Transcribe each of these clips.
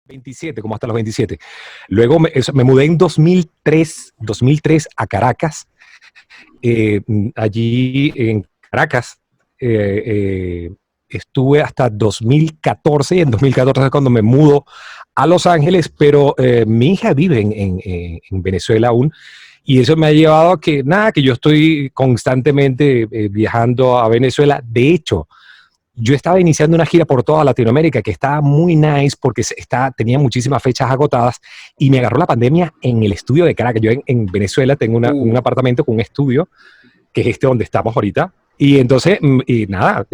27, como hasta los 27. Luego me mudé en 2003 a Caracas. Allí en Caracas estuve hasta 2014 y en 2014 es cuando me mudo a Los Ángeles, pero mi hija vive en Venezuela aún. Y eso me ha llevado a que yo estoy constantemente viajando a Venezuela. De hecho, yo estaba iniciando una gira por toda Latinoamérica que estaba muy nice porque tenía muchísimas fechas agotadas y me agarró la pandemia en el estudio de Caracas. Yo en Venezuela tengo un apartamento con un estudio, que es donde estamos ahorita. Y entonces, y nada,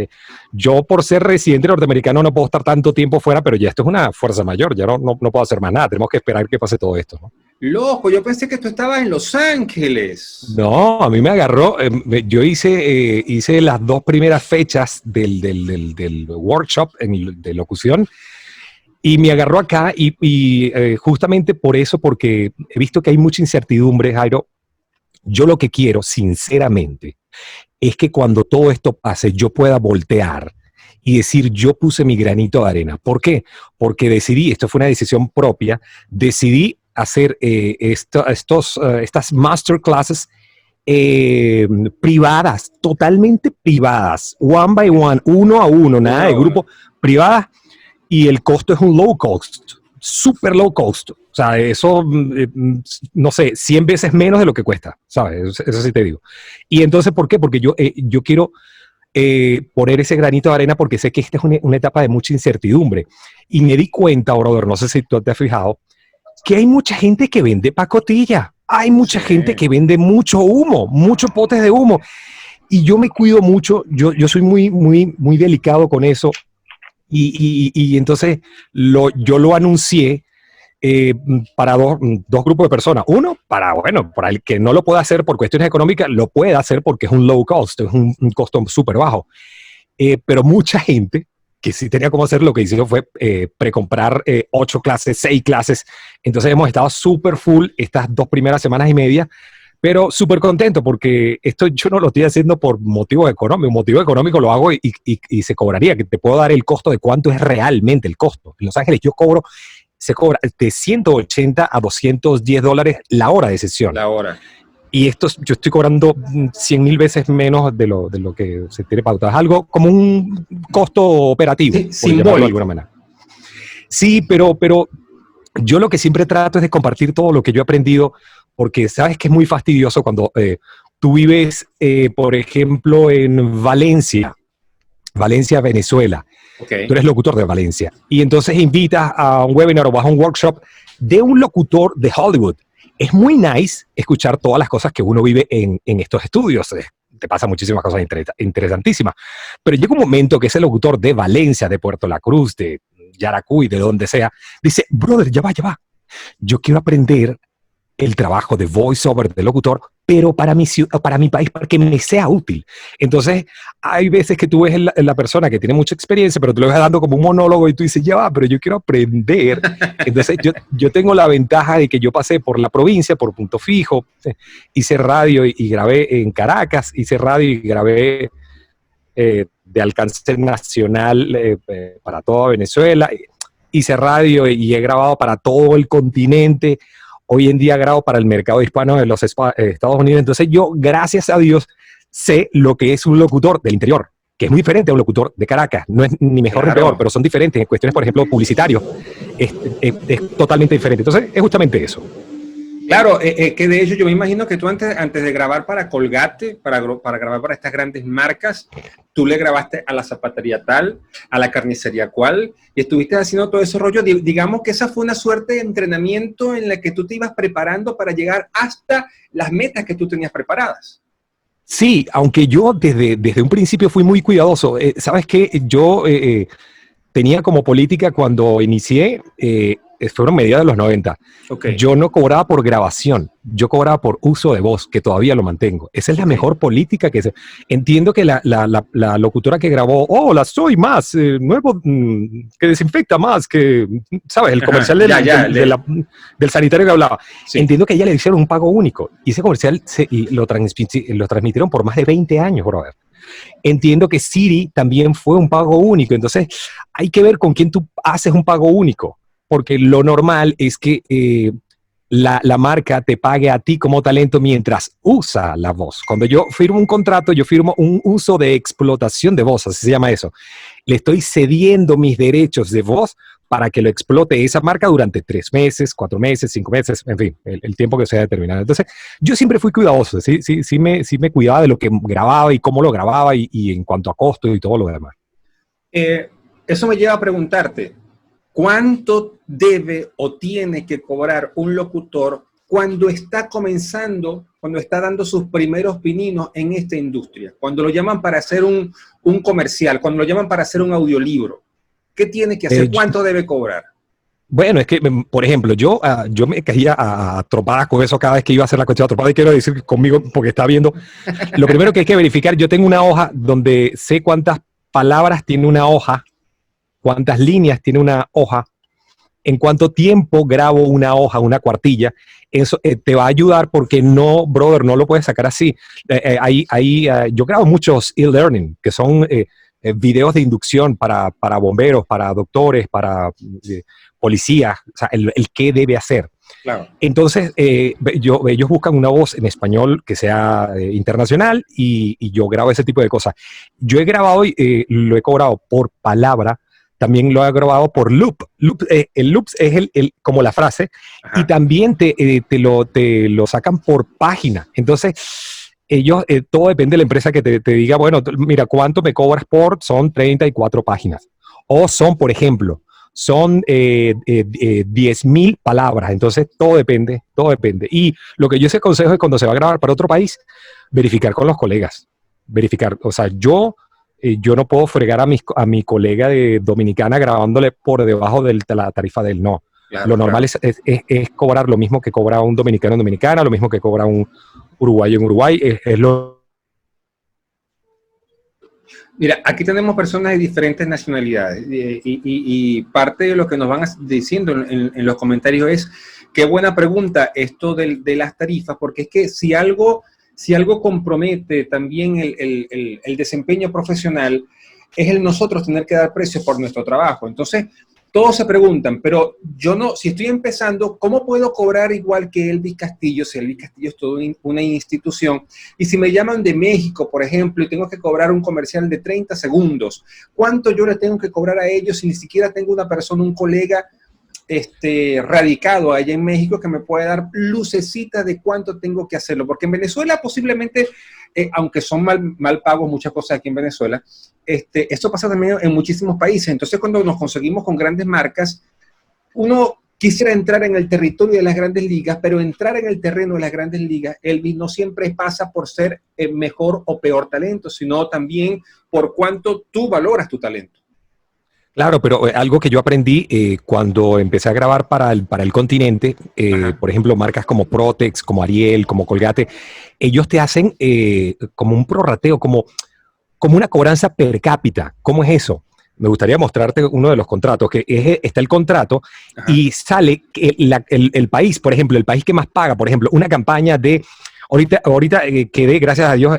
yo por ser residente norteamericano no puedo estar tanto tiempo fuera, pero ya esto es una fuerza mayor, ya no puedo hacer más nada, tenemos que esperar que pase todo esto, ¿no? Loco, yo pensé que tú estabas en Los Ángeles. No, a mí me agarró, yo hice las 2 primeras fechas del workshop de locución y me agarró acá y justamente por eso, porque he visto que hay mucha incertidumbre, Jairo. Yo lo que quiero, sinceramente, es que cuando todo esto pase yo pueda voltear y decir, yo puse mi granito de arena. ¿Por qué? Porque decidí, esto fue una decisión propia, decidí hacer estas masterclasses privadas, totalmente privadas, one by one, uno a uno, nada de grupo, privadas, y el costo es un low cost, super low cost. O sea, eso, no sé, 100 veces menos de lo que cuesta, ¿sabes? Eso sí te digo. Y entonces, ¿por qué? Porque yo quiero poner ese granito de arena porque sé que esta es una etapa de mucha incertidumbre. Y me di cuenta, brother, no sé si tú te has fijado, que hay mucha gente que vende pacotilla. Hay mucha gente que vende mucho humo, muchos potes de humo. Y yo me cuido mucho, yo soy muy delicado con eso. Y entonces yo lo anuncié para dos grupos de personas. Uno, para el que no lo pueda hacer por cuestiones económicas, lo puede hacer porque es un low cost, es un costo súper bajo. Pero mucha gente que sí tenía cómo hacer, lo que hicieron fue precomprar 8 clases, 6 clases. Entonces hemos estado súper full estas 2 primeras semanas y media, pero súper contento porque esto yo no lo estoy haciendo por motivo económico. Motivo económico lo hago y se cobraría, que te puedo dar el costo de cuánto es realmente el costo. En Los Ángeles se cobra de 180 a $210 la hora de sesión. La hora. Y yo estoy cobrando 100,000 veces menos de lo que se tiene pautado. Es algo como un costo operativo, Sí, por llamarlo de alguna manera. Sí, pero yo lo que siempre trato es de compartir todo lo que yo he aprendido, porque sabes que es muy fastidioso cuando tú vives, por ejemplo, en Valencia, Venezuela. Okay. Tú eres locutor de Valencia. Y entonces invitas a un webinar o vas a un workshop de un locutor de Hollywood. Es muy nice escuchar todas las cosas que uno vive en estos estudios. Te pasan muchísimas cosas interesantísimas. Pero llega un momento que ese locutor de Valencia, de Puerto La Cruz, de Yaracuy, de donde sea, dice, brother, ya va. Yo quiero aprender el trabajo de voiceover, de locutor, pero para mi país, para que me sea útil. Entonces, hay veces que tú ves la persona que tiene mucha experiencia, pero tú le vas dando como un monólogo y tú dices, ya va, pero yo quiero aprender. Entonces, yo tengo la ventaja de que yo pasé por la provincia, por Punto Fijo, hice radio y grabé en Caracas, hice radio y grabé de alcance nacional para toda Venezuela, hice radio y he grabado para todo el continente. Hoy en día grabo para el mercado hispano de los Estados Unidos. Entonces yo, gracias a Dios, sé lo que es un locutor del interior, que es muy diferente a un locutor de Caracas. No es ni mejor ni peor, pero son diferentes en cuestiones, por ejemplo, publicitarios. Es totalmente diferente. Entonces es justamente eso. Claro, que de hecho yo me imagino que tú antes de grabar para Colgate, para grabar para estas grandes marcas, tú le grabaste a la zapatería tal, a la carnicería cual, y estuviste haciendo todo ese rollo. Digamos que esa fue una suerte de entrenamiento en la que tú te ibas preparando para llegar hasta las metas que tú tenías preparadas. Sí, aunque yo desde un principio fui muy cuidadoso. ¿Sabes qué? Yo tenía como política cuando inicié, fueron mediados de los 90. Okay. Yo no cobraba por grabación, yo cobraba por uso de voz, que todavía lo mantengo. Esa es la mejor política que se... Entiendo que la locutora que grabó, hola, soy más, nuevo, que desinfecta más, que, ¿sabes? El comercial del sanitario que hablaba. Sí. Entiendo que a ella le hicieron un pago único, y ese comercial lo transmitieron por más de 20 años, brother. Entiendo que Siri también fue un pago único, entonces hay que ver con quién tú haces un pago único. porque lo normal es que la marca te pague a ti como talento mientras usa la voz. Cuando yo firmo un contrato, yo firmo un uso de explotación de voz, así se llama eso. Le estoy cediendo mis derechos de voz para que lo explote esa marca durante 3 meses, 4 meses, 5 meses, en fin, el tiempo que sea determinado. Entonces, yo siempre fui cuidadoso, sí me cuidaba de lo que grababa y cómo lo grababa y en cuanto a costo y todo lo demás. Eso me lleva a preguntarte, ¿cuánto debe o tiene que cobrar un locutor cuando está comenzando, cuando está dando sus primeros pininos en esta industria? Cuando lo llaman para hacer un comercial, cuando lo llaman para hacer un audiolibro. ¿Qué tiene que hacer? ¿Cuánto debe cobrar? Bueno, es que, por ejemplo, yo me caía a tropadas con eso cada vez que iba a hacer la cuestión de tropada y quiero decir conmigo, porque está viendo, lo primero que hay que verificar, yo tengo una hoja donde sé cuántas palabras tiene una hoja, cuántas líneas tiene una hoja, en cuánto tiempo grabo una hoja, una cuartilla. Eso te va a ayudar porque no, brother, no lo puedes sacar así. Yo grabo muchos e-learning, que son videos de inducción para bomberos, para doctores, para policías, o sea, el qué debe hacer. Claro. Entonces, ellos buscan una voz en español que sea internacional y yo grabo ese tipo de cosas. Yo he grabado, lo he cobrado por palabra, también lo he grabado por loop. El loop es como la frase. Ajá. Y también te lo sacan por página. Entonces, ellos, todo depende de la empresa que te diga, bueno, mira, ¿cuánto me cobras por? Son 34 páginas. O son, por ejemplo, son 10,000 palabras. Entonces, todo depende, todo depende. Y lo que yo sí aconsejo es cuando se va a grabar para otro país, verificar con los colegas. Verificar, o sea, yo no puedo fregar a mi colega de Dominicana grabándole por debajo de la tarifa del no. Claro, lo normal claro. es cobrar lo mismo que cobra un dominicano en Dominicana, lo mismo que cobra un uruguayo en Uruguay. Es lo... Mira, aquí tenemos personas de diferentes nacionalidades y parte de lo que nos van diciendo en los comentarios es qué buena pregunta esto de las tarifas, porque es que si algo compromete también el desempeño profesional, es el nosotros tener que dar precios por nuestro trabajo. Entonces, todos se preguntan, pero yo no, si estoy empezando, ¿cómo puedo cobrar igual que Elvis Castillo? Si Elvis Castillo es toda una institución. Y si me llaman de México, por ejemplo, y tengo que cobrar un comercial de 30 segundos, ¿cuánto yo le tengo que cobrar a ellos si ni siquiera tengo una persona, un colega radicado allá en México que me puede dar lucecita de cuánto tengo que hacerlo? Porque en Venezuela posiblemente, aunque son mal pagos muchas cosas aquí en Venezuela, esto pasa también en muchísimos países. Entonces, cuando nos conseguimos con grandes marcas, uno quisiera entrar en el territorio de las grandes ligas, pero entrar en el terreno de las grandes ligas, Elvis, no siempre pasa por ser mejor o peor talento, sino también por cuánto tú valoras tu talento. Claro, pero algo que yo aprendí cuando empecé a grabar para el continente, por ejemplo, marcas como Protex, como Ariel, como Colgate, ellos te hacen como un prorrateo, como una cobranza per cápita. ¿Cómo es eso? Me gustaría mostrarte uno de los contratos, que está el contrato. Ajá. Y sale el país, por ejemplo, el país que más paga, por ejemplo, una campaña de... Ahorita quedé, gracias a Dios,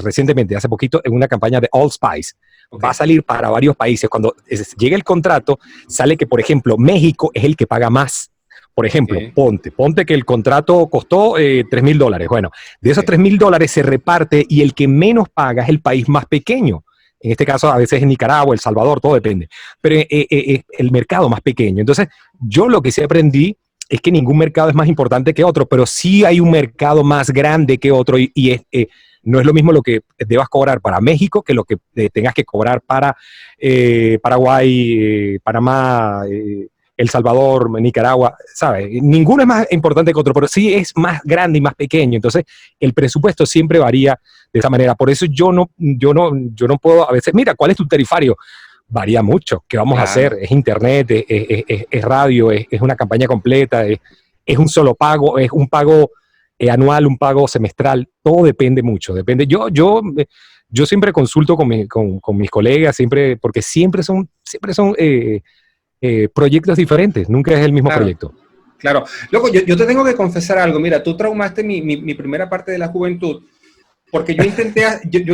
recientemente, hace poquito, en una campaña de All Spice. Okay. Va a salir para varios países. Cuando llega el contrato, sale que, por ejemplo, México es el que paga más. Por ejemplo, ponte que el contrato costó $3,000. Bueno, de esos $3,000 se reparte y el que menos paga es el país más pequeño. En este caso, a veces es Nicaragua, El Salvador, todo depende. Pero el mercado más pequeño. Entonces, yo lo que sí aprendí es que ningún mercado es más importante que otro, pero sí hay un mercado más grande que otro y no es lo mismo lo que debas cobrar para México que lo que tengas que cobrar para Paraguay, Panamá, El Salvador, Nicaragua, ¿sabes? Ninguno es más importante que otro, pero sí es más grande y más pequeño. Entonces, el presupuesto siempre varía de esa manera. Por eso yo no puedo a veces, mira, ¿cuál es tu tarifario? Varía mucho. ¿Qué vamos a hacer? Es internet, es radio, es una campaña completa, es un solo pago, es un pago anual, un pago semestral. Todo depende mucho. Depende. Yo siempre consulto con mis colegas, siempre, porque siempre son proyectos diferentes. Nunca es el mismo proyecto. Claro. Loco, yo te tengo que confesar algo. Mira, tú traumaste mi primera parte de la juventud. Porque yo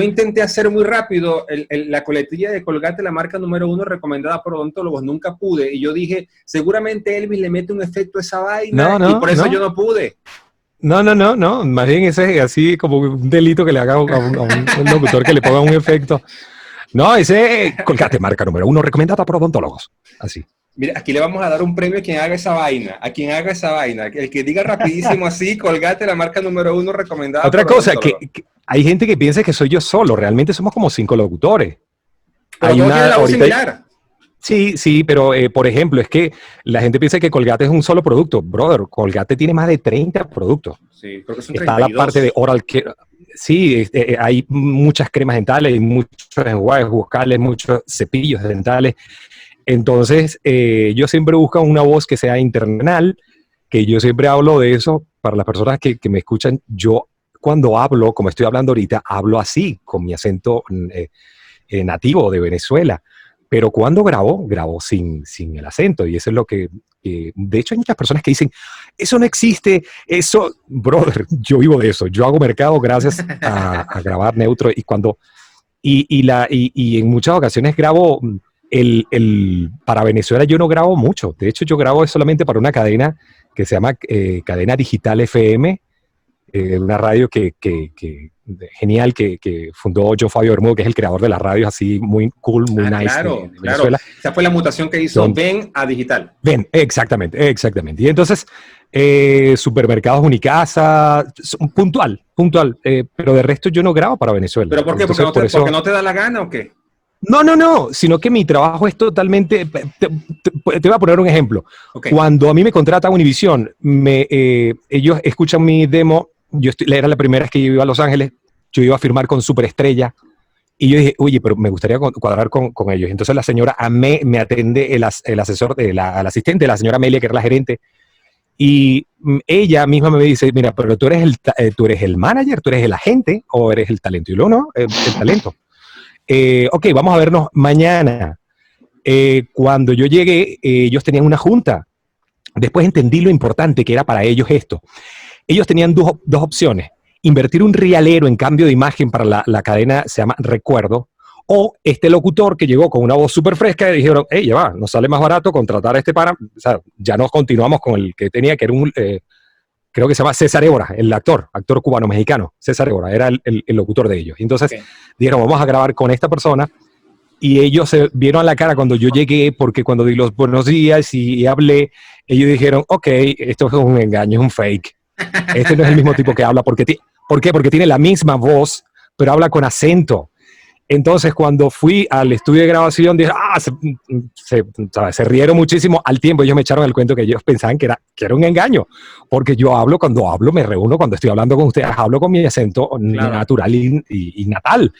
intenté hacer muy rápido la coletilla de Colgate, la marca número 1 recomendada por odontólogos, nunca pude. Y yo dije, seguramente Elvis le mete un efecto a esa vaina y por eso yo no pude. No, más bien ese es así como un delito que le haga a un locutor que le ponga un efecto. No, ese Colgate, marca número 1 recomendada por odontólogos. Así. Mira, aquí le vamos a dar un premio a quien haga esa vaina, el que diga rapidísimo así, Colgate, la marca número 1 recomendada. Otra cosa, que hay gente que piensa que soy yo solo, realmente somos como 5 locutores. Pero hay todos tienen la voz similar. Sí, pero por ejemplo, es que la gente piensa que Colgate es un solo producto. Brother, Colgate tiene más de 30 productos. Sí, creo que son 32. Está la parte de oral care. Sí, hay muchas cremas dentales, muchos enjuagues bucales, muchos cepillos dentales. Entonces, yo siempre busco una voz que sea internacional, que yo siempre hablo de eso. Para las personas que me escuchan, yo cuando hablo, como estoy hablando ahorita, hablo así, con mi acento nativo de Venezuela. Pero cuando grabo sin el acento. Y eso es lo que... de hecho, hay muchas personas que dicen, eso no existe, eso... Brother, yo vivo de eso. Yo hago mercado gracias a grabar neutro. Y en muchas ocasiones grabo... para Venezuela yo no grabo mucho. De hecho, yo grabo solamente para una cadena que se llama Cadena Digital FM, una radio genial que fundó John Fabio Bermudo, que es el creador de las radios así muy cool, muy nice claro, de Venezuela. Esa fue la mutación que hizo Ven a Digital. Ven, exactamente. Y entonces, supermercados Unicasa, puntual, pero de resto yo no grabo para Venezuela. ¿Pero por qué? Entonces, ¿Porque no te da la gana o qué? No, sino que mi trabajo es totalmente... Te voy a poner un ejemplo. Okay. Cuando a mí me contrata Univision, ellos escuchan mi demo, era la primera vez que yo iba a Los Ángeles, yo iba a firmar con Superestrella, y yo dije, oye, pero me gustaría cuadrar con ellos. Entonces la señora me atende el asesor, el asistente, la señora Amelia, que era la gerente, y ella misma me dice, mira, pero tú eres el manager, tú eres el agente, o eres el talento. Y luego, no, el talento. Ok, vamos a vernos mañana. Cuando yo llegué, ellos tenían una junta. Después entendí lo importante que era para ellos esto. Ellos tenían dos opciones. Invertir un rialero en cambio de imagen para la cadena, se llama Recuerdo, o este locutor que llegó con una voz súper fresca y dijeron, hey, ya va, nos sale más barato contratar a este pana. O sea, ya nos continuamos con el que tenía, que era creo que se llama César Évora, el actor cubano-mexicano. César Évora era el locutor de ellos. Entonces dijeron, vamos a grabar con esta persona. Y ellos se vieron a la cara cuando yo llegué, porque cuando di los buenos días y hablé, ellos dijeron, ok, esto es un engaño, es un fake. Este no es el mismo tipo que habla. ¿Por qué? Porque tiene la misma voz, pero habla con acento. Entonces, cuando fui al estudio de grabación, dije, se rieron muchísimo. Al tiempo ellos me echaron el cuento que ellos pensaban que era un engaño, porque yo cuando hablo, me reúno, cuando estoy hablando con ustedes, hablo con mi acento natural y natal.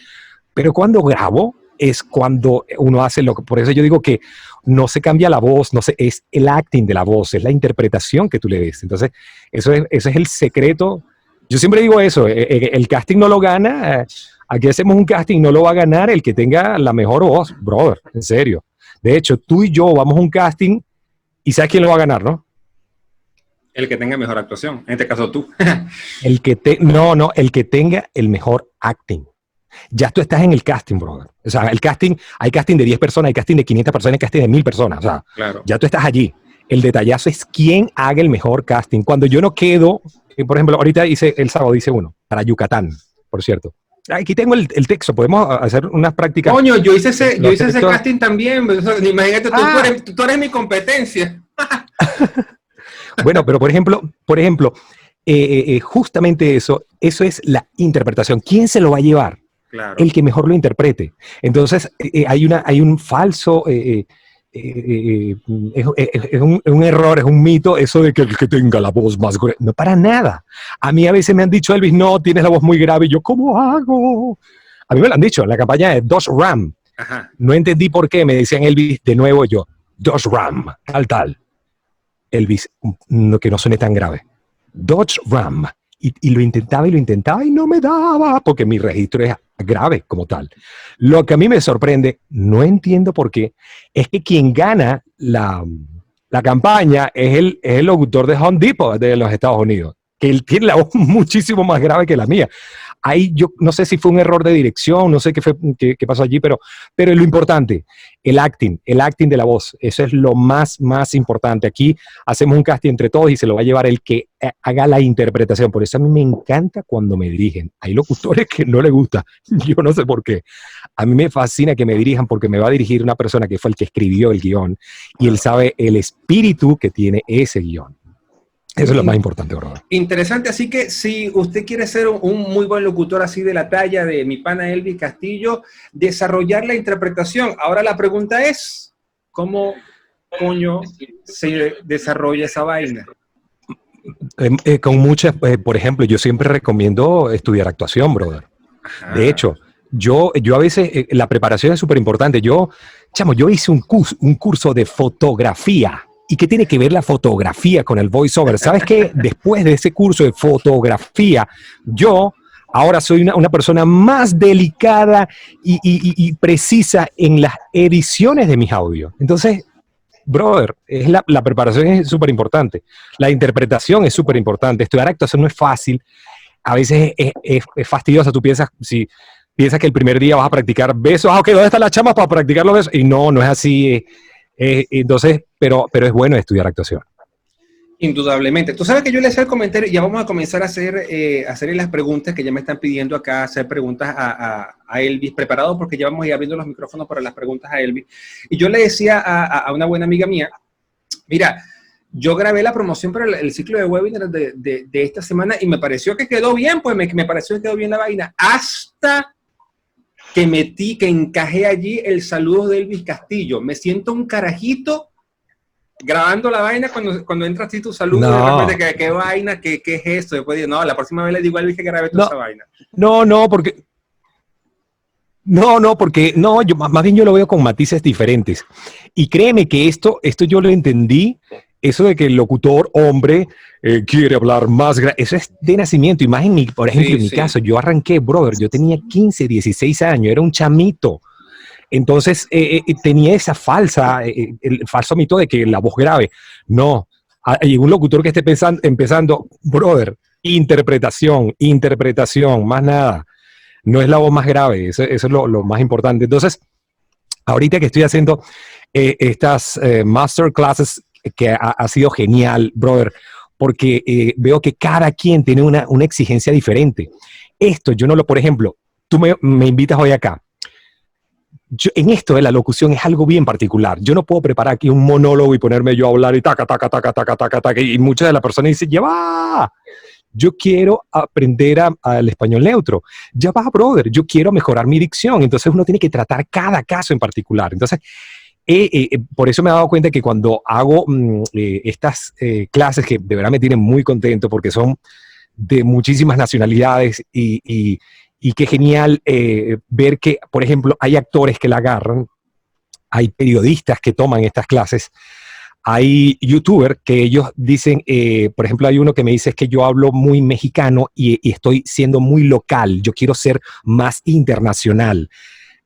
Pero cuando grabo, es cuando uno hace por eso yo digo que no se cambia la voz, es el acting de la voz, es la interpretación que tú le des. Entonces, ese es el secreto. Yo siempre digo eso, el casting no lo gana... Aquí hacemos un casting, no lo va a ganar el que tenga la mejor voz, brother, en serio. De hecho, tú y yo vamos a un casting y ¿sabes quién lo va a ganar, no? El que tenga mejor actuación, en este caso tú. el que tenga el mejor acting. Ya tú estás en el casting, brother. O sea, hay casting de 10 personas, hay casting de 500 personas, hay casting de 1000 personas. O sea, ya tú estás allí. El detallazo es quién haga el mejor casting. Cuando yo no quedo, por ejemplo, ahorita el sábado hice uno, para Yucatán, por cierto. Aquí tengo el texto, podemos hacer unas prácticas. Coño, yo hice ese casting también. Imagínate, tú eres mi competencia. Bueno, pero por ejemplo, justamente eso es la interpretación. ¿Quién se lo va a llevar? Claro. El que mejor lo interprete. Entonces, hay un falso... es un error, es un mito eso de que el que tenga la voz más grave. No, para nada. A mí a veces me han dicho, Elvis, no, tienes la voz muy grave. Y yo, ¿cómo hago? A mí me lo han dicho en la campaña de Dodge Ram. Ajá. No entendí por qué. Me decían, Elvis, de nuevo yo, Dodge Ram, tal. Elvis, que no suene tan grave. Dodge Ram. Y lo intentaba y no me daba, porque mi registro es grave como tal. Lo que a mí me sorprende, no entiendo por qué, es que quien gana la campaña es el locutor de Home Depot de los Estados Unidos. que él tiene la voz muchísimo más grave que la mía. Ahí yo no sé si fue un error de dirección, no sé qué pasó allí, pero lo importante, el acting de la voz, eso es lo más importante. Aquí hacemos un casting entre todos y se lo va a llevar el que haga la interpretación. Por eso a mí me encanta cuando me dirigen. Hay locutores que no les gusta, yo no sé por qué. A mí me fascina que me dirijan porque me va a dirigir una persona que fue el que escribió el guión y él sabe el espíritu que tiene ese guión. Eso es lo más importante, brother. Interesante, así que si usted quiere ser un muy buen locutor así de la talla de mi pana Elvis Castillo, desarrollar la interpretación. Ahora la pregunta es, ¿cómo coño se desarrolla esa vaina? Con muchas, por ejemplo, yo siempre recomiendo estudiar actuación, brother. Ajá. De hecho, yo a veces, la preparación es súper importante. Yo hice un curso de fotografía. ¿Y qué tiene que ver la fotografía con el voiceover? ¿Sabes qué? Después de ese curso de fotografía, yo ahora soy una persona más delicada y precisa en las ediciones de mis audios. Entonces, brother, la preparación es súper importante. La interpretación es súper importante. Estudiar actuación no es fácil. A veces es fastidiosa. Tú piensas que el primer día vas a practicar besos. Ok, ¿dónde están las chamas para practicar los besos? Y no es así. Entonces, pero es bueno estudiar actuación. Indudablemente. Tú sabes que yo le hacía el comentario, ya vamos a comenzar a hacerle las preguntas que ya me están pidiendo acá, hacer preguntas a Elvis, preparado porque ya vamos a ir abriendo los micrófonos para las preguntas a Elvis. Y yo le decía a una buena amiga mía, mira, yo grabé la promoción para el ciclo de webinars de esta semana y me pareció que quedó bien, pues me pareció que quedó bien la vaina, hasta que encajé allí el saludo de Elvis Castillo. Me siento un carajito grabando la vaina cuando entras así tu saludo. No. De repente, ¿qué vaina? ¿Qué es esto? Después digo, no, la próxima vez le digo a Elvis que grabé toda esa vaina. Porque yo más bien yo lo veo con matices diferentes. Y créeme que esto yo lo entendí, eso de que el locutor hombre quiere hablar más, eso es de nacimiento. Y más por ejemplo, en mi caso, yo arranqué, brother, yo tenía 15, 16 años, era un chamito. Entonces tenía esa el falso mito de que la voz grave. No, hay un locutor que esté empezando, brother, interpretación, más nada. No es la voz más grave, eso es lo más importante. Entonces, ahorita que estoy haciendo estas masterclasses, que ha sido genial, brother, porque veo que cada quien tiene una exigencia diferente. Esto, por ejemplo, tú me invitas hoy acá. En esto de la locución es algo bien particular. Yo no puedo preparar aquí un monólogo y ponerme yo a hablar y taca, y muchas de las personas dicen, ya va, yo quiero aprender al español neutro. Ya va, brother, yo quiero mejorar mi dicción. Entonces uno tiene que tratar cada caso en particular. Entonces, por eso me he dado cuenta que cuando hago estas clases, que de verdad me tienen muy contento porque son de muchísimas nacionalidades y qué genial ver que, por ejemplo, hay actores que la agarran, hay periodistas que toman estas clases, hay youtubers que ellos dicen, por ejemplo, hay uno que me dice es que yo hablo muy mexicano y estoy siendo muy local, yo quiero ser más internacional.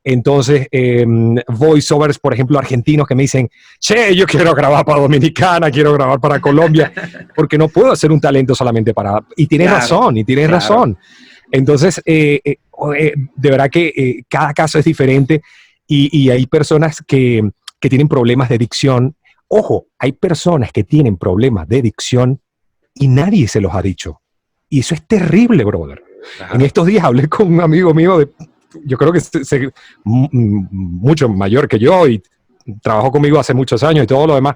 Entonces, voiceovers, por ejemplo, argentinos que me dicen, che, yo quiero grabar para Dominicana, quiero grabar para Colombia, porque no puedo hacer un talento solamente para... Y tienes razón. Entonces, de verdad que cada caso es diferente y hay personas que tienen problemas de dicción. Ojo, hay personas que tienen problemas de dicción y nadie se los ha dicho. Y eso es terrible, brother. Ajá. En estos días hablé con un amigo mío yo creo que es mucho mayor que yo y trabajó conmigo hace muchos años y todo lo demás.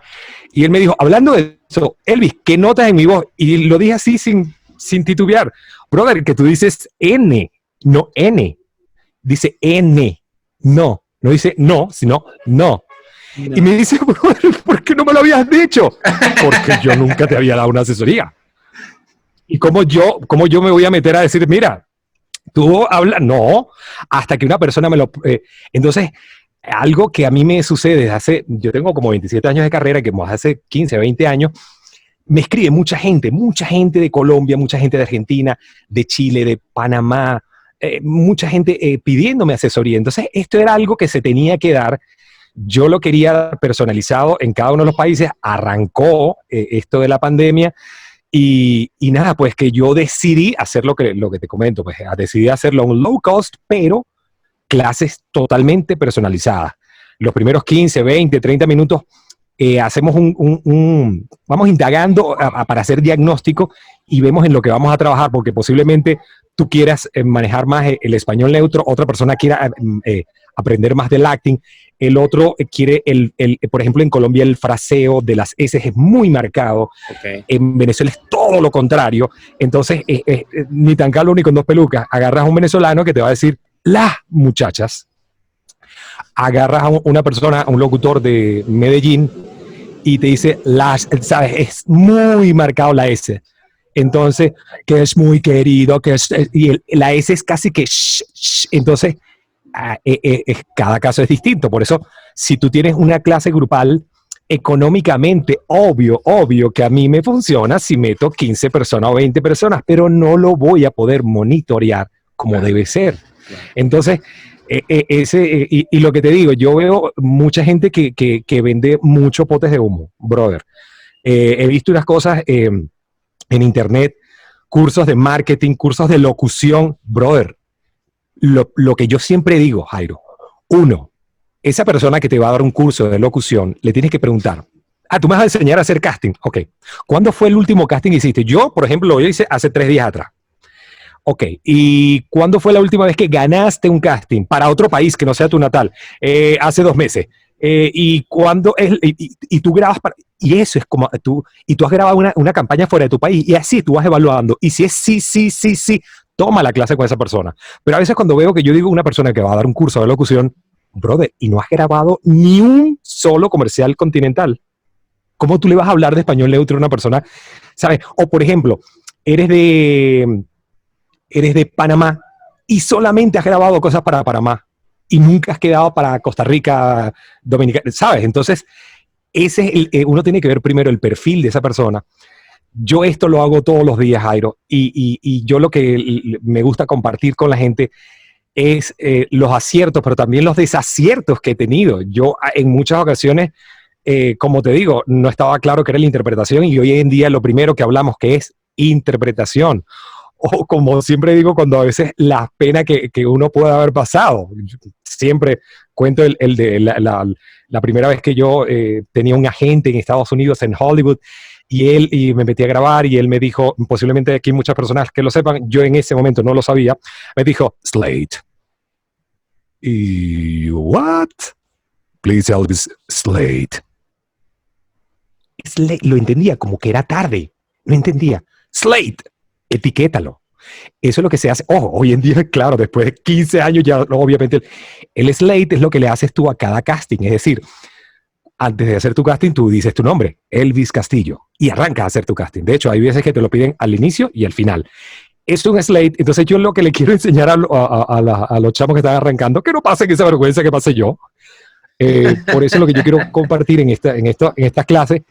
Y él me dijo, hablando de eso, Elvis, ¿qué notas en mi voz? Y lo dije así sin titubear. Brother, que tú dices N, no N. Dice N. No dice no, sino no. Y me dice, brother, ¿por qué no me lo habías dicho? Porque yo nunca te había dado una asesoría. ¿Y cómo yo me voy a meter a decir, mira, tú hablas? No, hasta que una persona me lo... entonces, algo que a mí me sucede yo tengo como 27 años de carrera, que hace 15, 20 años, me escribe mucha gente de Colombia, mucha gente de Argentina, de Chile, de Panamá, mucha gente pidiéndome asesoría. Entonces, esto era algo que se tenía que dar. Yo lo quería dar personalizado en cada uno de los países. Arrancó esto de la pandemia Y nada, pues que yo decidí hacer lo que te comento, pues decidí hacerlo un low cost, pero clases totalmente personalizadas. Los primeros 15, 20, 30 minutos hacemos vamos indagando para hacer diagnóstico y vemos en lo que vamos a trabajar, porque posiblemente tú quieras manejar más el español neutro, otra persona quiera aprender más del acting, el otro quiere, por ejemplo, en Colombia el fraseo de las S es muy marcado, Okay. en Venezuela es todo lo contrario, entonces ni tan calvo ni con dos pelucas, agarras a un venezolano que te va a decir las muchachas, agarras a una persona, a un locutor de Medellín y te dice las, sabes, es muy marcado la S. Entonces, que es muy querido, la S es casi que entonces, cada caso es distinto. Por eso, si tú tienes una clase grupal, económicamente, obvio que a mí me funciona si meto 15 personas o 20 personas, pero no lo voy a poder monitorear como debe ser. Entonces, y lo que te digo, yo veo mucha gente que vende muchos potes de humo, brother. He visto unas cosas en internet, cursos de marketing, cursos de locución, brother. Lo que yo siempre digo, Jairo, uno, esa persona que te va a dar un curso de locución, le tienes que preguntar, tú me vas a enseñar a hacer casting, ok. ¿Cuándo fue el último casting que hiciste? Yo, por ejemplo, lo hice hace 3 días atrás. Ok, ¿y cuándo fue la última vez que ganaste un casting para otro país que no sea tu natal? Hace 2 meses. ¿Y cuándo es? Y tú grabas y eso es como tú, y tú has grabado una campaña fuera de tu país, y así tú vas evaluando. Y si es sí, toma la clase con esa persona. Pero a veces cuando veo que yo digo una persona que va a dar un curso de locución, brother, y no has grabado ni un solo comercial continental, ¿cómo tú le vas a hablar de español neutro a una persona? ¿Sabes? O por ejemplo, eres de Panamá y solamente has grabado cosas para Panamá y nunca has quedado para Costa Rica, Dominicana, ¿sabes? Entonces, uno tiene que ver primero el perfil de esa persona. Yo esto lo hago todos los días, Jairo, y yo lo que me gusta compartir con la gente es los aciertos, pero también los desaciertos que he tenido. Yo en muchas ocasiones, como te digo, no estaba claro qué era la interpretación y hoy en día lo primero que hablamos que es interpretación. O como siempre digo, cuando a veces la pena que uno puede haber pasado. Siempre cuento la primera vez que yo tenía un agente en Estados Unidos, en Hollywood, y me metí a grabar y él me dijo, posiblemente aquí muchas personas que lo sepan, yo en ese momento no lo sabía, me dijo, Slate. Y, what? Please Elvis Slate. Lo entendía como que era tarde, no entendía. Slate. Etiquétalo. Eso es lo que se hace. Ojo, hoy en día, claro, después de 15 años ya, obviamente, el slate es lo que le haces tú a cada casting. Es decir, antes de hacer tu casting, tú dices tu nombre, Elvis Castillo, y arrancas a hacer tu casting. De hecho, hay veces que te lo piden al inicio y al final. Es un slate. Entonces, yo lo que le quiero enseñar a los chamos que están arrancando, que no pasen esa vergüenza que pasé yo. Por eso lo que yo quiero compartir en estas clases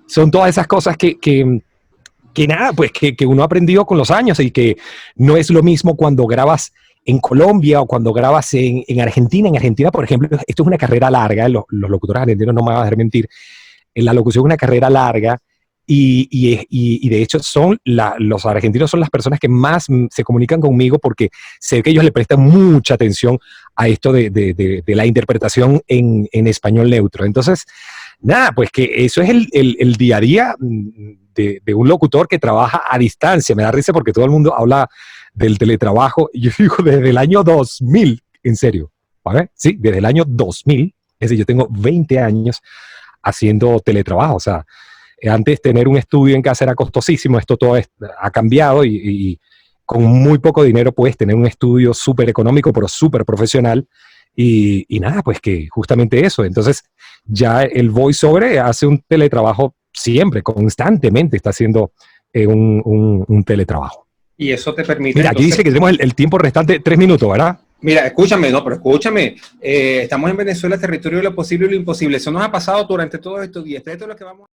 son todas esas cosas que nada, pues que uno ha aprendido con los años y que no es lo mismo cuando grabas en Colombia o cuando grabas en Argentina. En Argentina, por ejemplo, esto es una carrera larga, los locutores argentinos no me van a dejar mentir, la locución es una carrera larga y de hecho los argentinos son las personas que más se comunican conmigo porque sé que ellos le prestan mucha atención a esto de la interpretación en español neutro. Entonces, nada, pues que eso es el día a día de un locutor que trabaja a distancia. Me da risa porque todo el mundo habla del teletrabajo. Y yo digo, desde el año 2000, en serio, ¿vale? Sí, desde el año 2000, es decir, yo tengo 20 años haciendo teletrabajo. O sea, antes tener un estudio en casa era costosísimo, esto todo ha cambiado y con muy poco dinero puedes tener un estudio súper económico, pero súper profesional. Y nada, pues que justamente eso. Entonces, ya el voiceover hace un teletrabajo siempre, constantemente está haciendo un teletrabajo. Y eso te permite... Mira, aquí entonces, dice que tenemos el tiempo restante 3 minutos, ¿verdad? Mira, escúchame, no, pero escúchame. Estamos en Venezuela, territorio de lo posible y lo imposible. Eso nos ha pasado durante todos estos días. Esto es lo que vamos